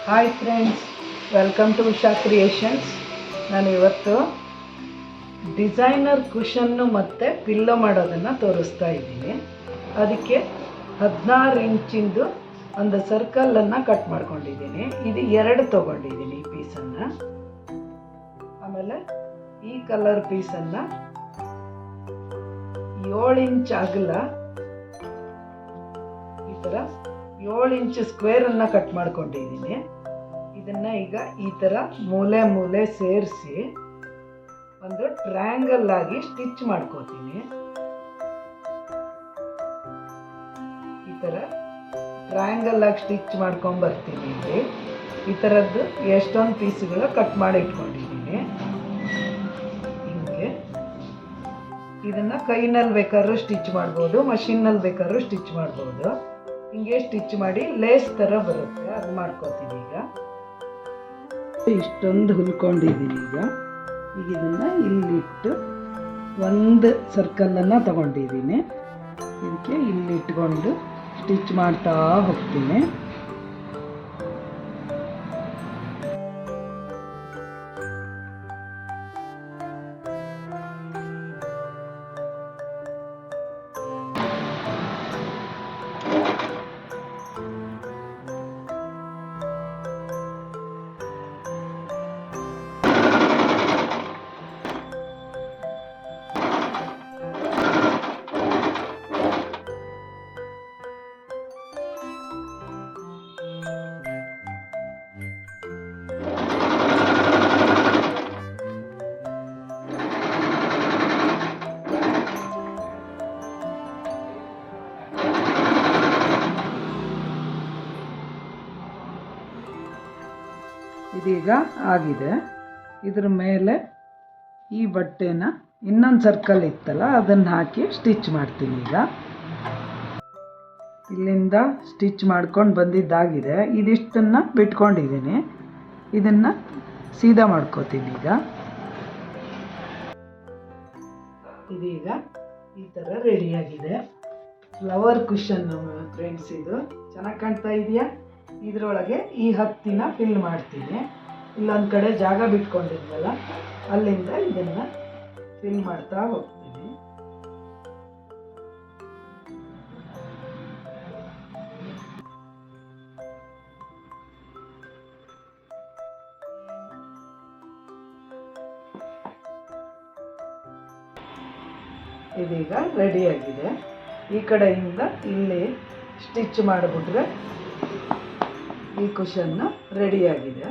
Hi friends, welcome to Usha creations. ನಾನು ಇವತ್ತು designer ಕುಷನ್ನು ಮತ್ತು ಪಿಲ್ಲೋ ಮಾಡೋದನ್ನು ತೋರಿಸ್ತಾ ಇದ್ದೀನಿ. ಅದಕ್ಕೆ 16 ಇಂಚಿಂದು ಒಂದು ಸರ್ಕಲನ್ನು ಕಟ್ ಮಾಡ್ಕೊಂಡಿದ್ದೀನಿ. ಇದು 2 ತೊಗೊಂಡಿದ್ದೀನಿ ಈ ಪೀಸನ್ನು. ಆಮೇಲೆ ಈ ಕಲರ್ ಪೀಸನ್ನು 7 ಇಂಚ್ ಅಗಲ ಈ ಥರ 7 ಇಂಚ್ ಸ್ಕ್ವೇರನ್ನು ಕಟ್ ಮಾಡ್ಕೊಂಡಿದ್ದೀನಿ. ಇದನ್ನು ಈಗ ಈ ಥರ ಮೂಲೆ ಮೂಲೆ ಸೇರಿಸಿ ಒಂದು ಟ್ರಯಾಂಗಲ್ ಆಗಿ ಸ್ಟಿಚ್ ಮಾಡ್ಕೋತೀನಿ. ಈ ಥರ ಟ್ರಯಾಂಗಲ್ ಆಗಿ ಸ್ಟಿಚ್ ಮಾಡ್ಕೊಂಬರ್ತೀನಿ. ಇಲ್ಲಿ ಈ ಥರದ್ದು ಎಷ್ಟೊಂದು ಪೀಸ್ಗಳು ಕಟ್ ಮಾಡಿ ಇಟ್ಕೊಂಡಿದ್ದೀನಿ. ಹಿಂಗೆ ಇದನ್ನು ಕೈನಲ್ಲಿ ಬೇಕಾದ್ರೂ ಸ್ಟಿಚ್ ಮಾಡ್ಬೋದು, ಮಷಿನ್ನಲ್ಲಿ ಬೇಕಾದ್ರೂ ಸ್ಟಿಚ್ ಮಾಡ್ಬೋದು. ಹಿಂಗೆ ಸ್ಟಿಚ್ ಮಾಡಿ ಲೇಸ್ ಥರ ಬರುತ್ತೆ, ಅದು ಮಾಡ್ಕೋತೀನಿ. ಈಗ ಇಷ್ಟೊಂದು ಹುಲ್ಕೊಂಡಿದ್ದೀನಿ. ಈಗ ಇದನ್ನು ಇಲ್ಲಿಟ್ಟು ಒಂದು ಸರ್ಕಲನ್ನು ತಗೊಂಡಿದ್ದೀನಿ. ಇದಕ್ಕೆ ಇಲ್ಲಿಟ್ಕೊಂಡು ಸ್ಟಿಚ್ ಮಾಡ್ತಾ ಹೋಗ್ತೀನಿ. ಇದೀಗ ಆಗಿದೆ. ಇದ್ರ ಮೇಲೆ ಈ ಬಟ್ಟೆನ ಇನ್ನೊಂದು ಸರ್ಕಲ್ ಇತ್ತಲ್ಲ ಅದನ್ನು ಹಾಕಿ ಸ್ಟಿಚ್ ಮಾಡ್ತೀನಿ. ಈಗ ಇಲ್ಲಿಂದ ಸ್ಟಿಚ್ ಮಾಡ್ಕೊಂಡು ಬಂದಿದ್ದಾಗಿದೆ. ಇದಿಷ್ಟನ್ನು ಬಿಟ್ಕೊಂಡಿದ್ದೀನಿ. ಇದನ್ನು ಸೀದಾ ಮಾಡ್ಕೋತೀನಿ. ಈಗ ಇದೀಗ ಈ ಥರ ರೆಡಿಯಾಗಿದೆ. ಫ್ಲವರ್ ಕುಷನ್ ಫ್ರೆಂಡ್ಸ್, ಇದು ಚೆನ್ನಾಗಿ ಕಾಣ್ತಾ ಇದೆಯಾ? ಇದರೊಳಗೆ ಈ ಹತ್ತಿನ ಫಿಲ್ ಮಾಡ್ತೀನಿ. ಇಲ್ಲೊಂದು ಕಡೆ ಜಾಗ ಬಿಟ್ಕೊಂಡಿದ್ವಲ್ಲ, ಅಲ್ಲಿಂದ ಇದನ್ನು ಫಿಲ್ ಮಾಡ್ತಾ ಹೋಗ್ತೀನಿ. ಇದೀಗ ರೆಡಿಯಾಗಿದೆ. ಈ ಕಡೆಯಿಂದ ಇಲ್ಲಿ ಸ್ಟಿಚ್ ಮಾಡಿಬಿಟ್ರೆ ಈ ಕುಷನ್ನು ರೆಡಿಯಾಗಿದೆ.